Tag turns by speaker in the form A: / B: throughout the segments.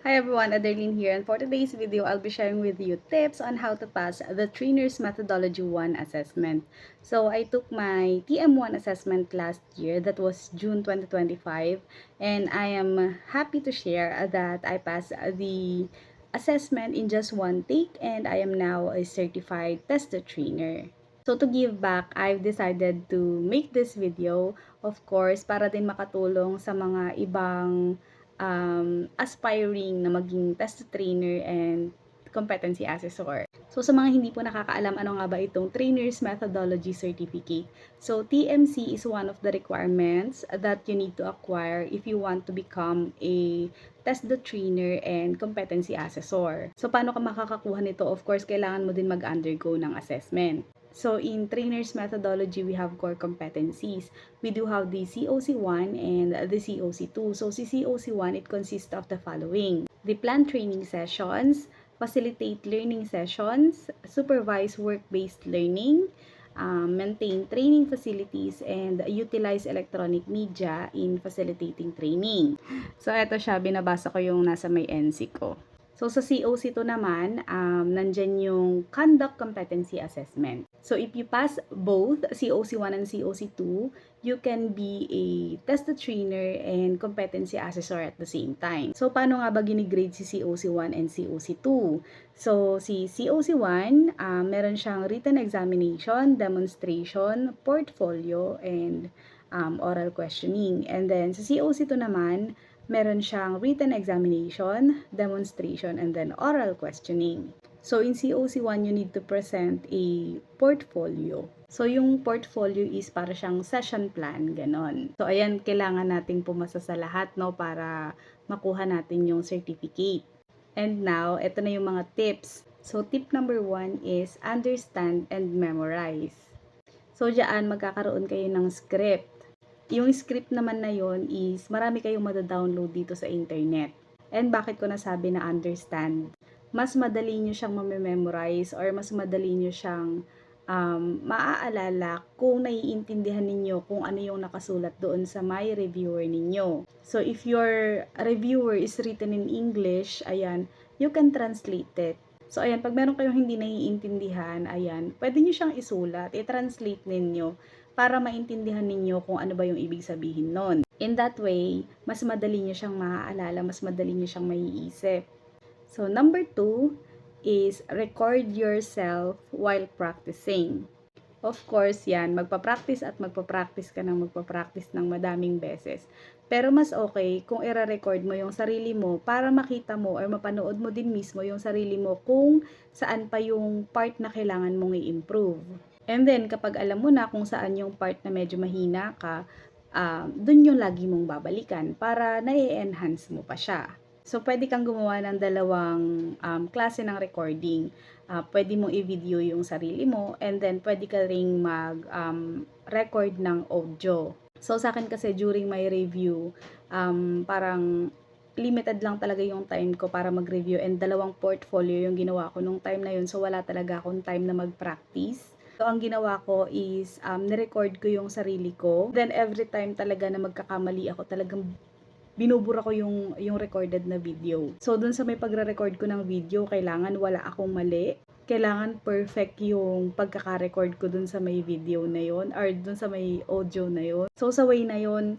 A: Hi everyone, Adeline here, and for today's video, I'll be sharing with you tips on how to pass the Trainer's Methodology 1 assessment. So, I took my TM1 assessment last year, that was June 2025, and I am happy to share that I passed the assessment in just one take, and I am now a certified tester trainer. So, to give back, I've decided to make this video, of course, para din makatulong sa mga ibang aspiring na maging test trainer and competency assessor. So, sa mga hindi po nakakaalam, ano nga ba itong Trainer's Methodology Certificate? So, TMC is one of the requirements that you need to acquire if you want to become a test the trainer and competency assessor. So, paano ka makakakuha nito? Of course, kailangan mo din mag-undergo ng assessment. So, in Trainer's Methodology, we have core competencies. We do have the COC1 and the COC2. So, si COC1, it consists of the following: the planned training sessions, facilitate learning sessions, supervise work-based learning, maintain training facilities, and utilize electronic media in facilitating training. So, eto siya, binabasa ko yung nasa may NC ko. So, sa COC2 naman, nandyan yung Conduct Competency Assessment. So, if you pass both COC1 and COC2, you can be a test trainer and competency assessor at the same time. So, paano nga ba ginigrade si COC1 and COC2? So, si COC1, meron siyang written examination, demonstration, portfolio, and oral questioning. And then, sa COC2 naman, meron siyang written examination, demonstration, and then oral questioning. So, in COC1, you need to present a portfolio. So, yung portfolio is para siyang session plan, ganon. So, ayan, kailangan nating pumasa sa lahat, no, para makuha natin yung certificate. And now, ito na yung mga tips. So, tip number 1 is understand and memorize. So, diyan, magkakaroon kayo ng script. Yung script naman na yon is marami kayong mada-download dito sa internet. And bakit ko nasabi na understand? Mas madali nyo siyang mamememorize or mas madali nyo siyang maaalala kung naiintindihan ninyo kung ano yung nakasulat doon sa my reviewer ninyo. So, if your reviewer is written in English, ayan, you can translate it. So, ayan, pag meron kayong hindi naiintindihan, ayan, pwede nyo siyang isulat, i-translate ninyo para maintindihan ninyo kung ano ba yung ibig sabihin nun. In that way, mas madali nyo siyang maaalala, mas madali nyo siyang maiisip. So, number 2 is record yourself while practicing. Of course, yan, magpa-practice at magpa-practice ka ng magpa-practice ng madaming beses. Pero mas okay kung i-record mo yung sarili mo para makita mo or mapanood mo din mismo yung sarili mo kung saan pa yung part na kailangan mong i-improve. And then, kapag alam mo na kung saan yung part na medyo mahina ka, dun yung lagi mong babalikan para na-enhance mo pa siya. So, pwede kang gumawa ng dalawang klase ng recording. Pwede mo i-video yung sarili mo, and then pwede ka ring mag-record ng audio. So, sa akin kasi during my review, parang limited lang talaga yung time ko para mag-review, and dalawang portfolio yung ginawa ko nung time na yun. So, wala talaga akong time na mag-practice. So, ang ginawa ko is, nirecord ko yung sarili ko. Then, every time talaga na magkakamali ako, talagang binubura ko yung recorded na video. So, dun sa may pagre-record ko ng video, kailangan wala akong mali. Kailangan perfect yung pagkaka-record ko dun sa may video na yon or dun sa may audio na yon. So, sa way na yon,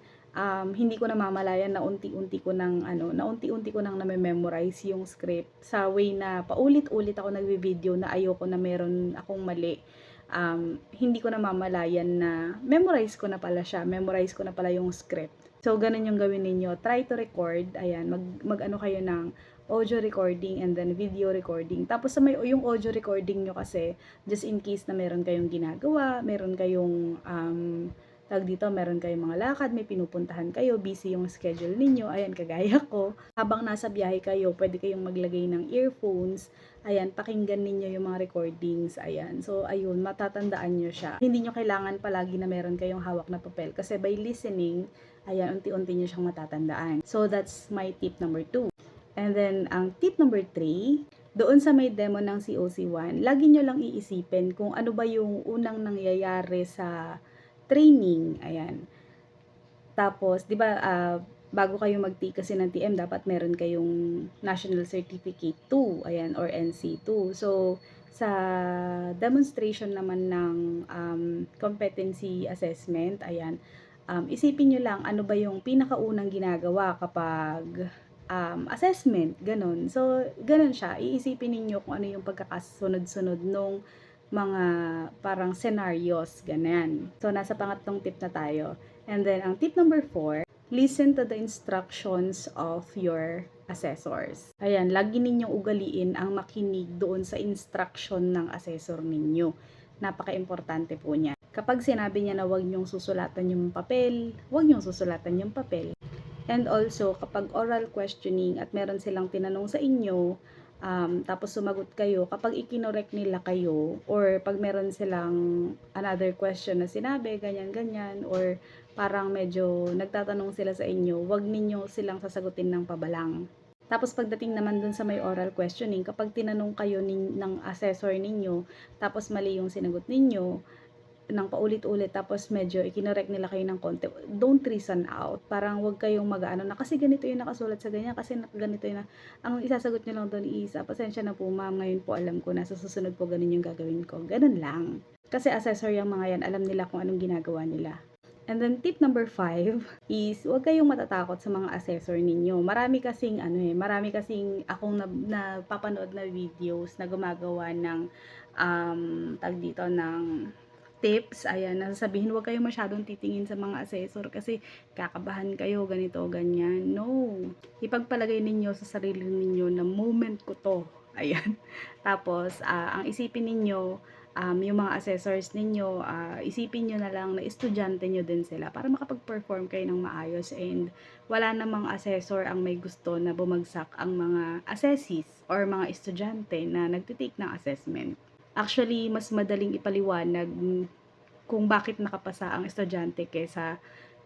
A: hindi ko namamalayan na unti-unti ko nang na-memorize yung script sa way na paulit-ulit ako nagvi-video na ayoko na meron akong mali. Hindi ko namamalayan na memorize ko na pala yung script. So, ganun yung gawin ninyo. Try to record. Ayan, mag-ano kayo ng audio recording and then video recording. Tapos sa yung audio recording nyo kasi, just in case na meron kayong ginagawa, meron kayong meron kayong mga lakad, may pinupuntahan kayo, busy yung schedule ninyo, ayan, kagaya ko. Habang nasa biyahe kayo, pwede kayong maglagay ng earphones, ayan, pakinggan ninyo yung mga recordings, ayan. So, ayun, matatandaan nyo siya. Hindi nyo kailangan palagi na meron kayong hawak na papel kasi by listening, ayan, unti-unti nyo siyang matatandaan. So, that's my tip number 2. And then, ang tip number 3, doon sa may demo ng COC1, lagi nyo lang iisipin kung ano ba yung unang nangyayari sa training, ayan. Tapos, di ba, bago kayo mag-take kasi ng TM, dapat meron kayong National Certificate 2, ayan, or NC2. So, sa demonstration naman ng competency assessment, ayan, isipin nyo lang ano ba yung pinakaunang ginagawa kapag assessment, ganun. So, ganun siya. Iisipin ninyo kung ano yung pagkakasunod-sunod nung mga parang scenarios, ganyan. So, nasa pangatlong tip na tayo. And then, ang tip number 4, listen to the instructions of your assessors. Ayan, lagi ninyong ugaliin ang makinig doon sa instruction ng assessor ninyo. Napaka-importante po niya. Kapag sinabi niya na huwag niyong susulatan yung papel, huwag niyong susulatan yung papel. And also, kapag oral questioning at meron silang tinanong sa inyo, tapos sumagot kayo, kapag ikinorek nila kayo, or pag meron silang another question na sinabi, ganyan-ganyan, or parang medyo nagtatanong sila sa inyo, wag ninyo silang sasagutin ng pabalang. Tapos pagdating naman dun sa may oral questioning, kapag tinanong kayo ng assessor ninyo, tapos mali yung sinagot ninyo, ng paulit-ulit tapos medyo ikinorek nila kayo ng konti, don't reason out. Parang wag kayong mag-ano na kasi ganito yung nakasulat sa ganyan, kasi ganito yung ang isasagot nyo lang doon is, pasensya na po ma'am, ngayon po alam ko na sa susunod po ganun yung gagawin ko. Ganun lang. Kasi assessor yung mga yan, alam nila kung anong ginagawa nila. And then tip number 5 is huwag kayong matatakot sa mga assessor ninyo. Marami kasing marami kasing akong napapanood na videos na gumagawa ng tag dito ng tips, ayan, nasasabihin huwag kayo masyadong titingin sa mga assessor kasi kakabahan kayo, ganito, ganyan. No. Ipagpalagay ninyo sa sarili ninyo na moment ko to. Ayan. Tapos, ang isipin ninyo, yung mga assessors ninyo, isipin nyo na lang na estudyante nyo din sila para makapag-perform kayo ng maayos, and wala namang assessor ang may gusto na bumagsak ang mga assessees or mga estudyante na nagtitake ng assessment. Actually, mas madaling ipaliwanag kung bakit nakapasa ang estudyante kaysa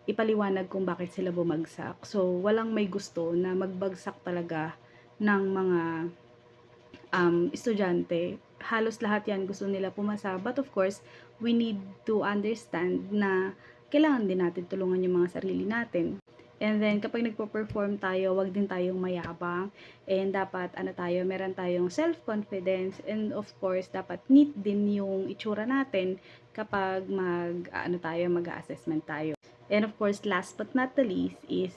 A: ipaliwanag kung bakit sila bumagsak. So, walang may gusto na magbagsak talaga ng mga estudyante. Halos lahat yan gusto nila pumasa. But of course, we need to understand na kailangan din natin tulungan yung mga sarili natin. And then, kapag nagpo-perform tayo, wag din tayong mayabang. And dapat, meron tayong self-confidence. And of course, dapat neat din yung itsura natin kapag mag-assessment tayo. And of course, last but not the least is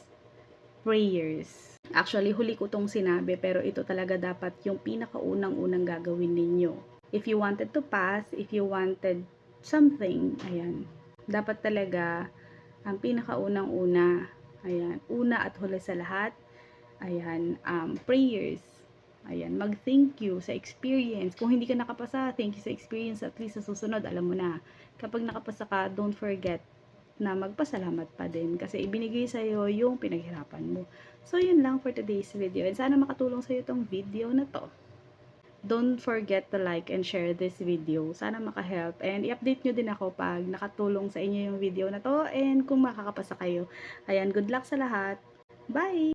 A: prayers. Actually, huli ko tong sinabi, pero ito talaga dapat yung pinakaunang-unang gagawin ninyo. If you wanted to pass, if you wanted something, ayan, dapat talaga ang pinakaunang-una, ayan, una at huli sa lahat, ayan, prayers. Ayan, mag-thank you sa experience. Kung hindi ka nakapasa, thank you sa experience. At least sa susunod, alam mo na. Kapag nakapasa ka, don't forget na magpasalamat pa din kasi ibinigay sa'yo yung pinaghirapan mo. So, yun lang for today's video. And sana makatulong sa'yo itong video na to. Don't forget to like and share this video. Sana maka-help. And i-update nyo din ako pag nakatulong sa inyo yung video na to. And kung makakapasa kayo. Ayan, good luck sa lahat. Bye!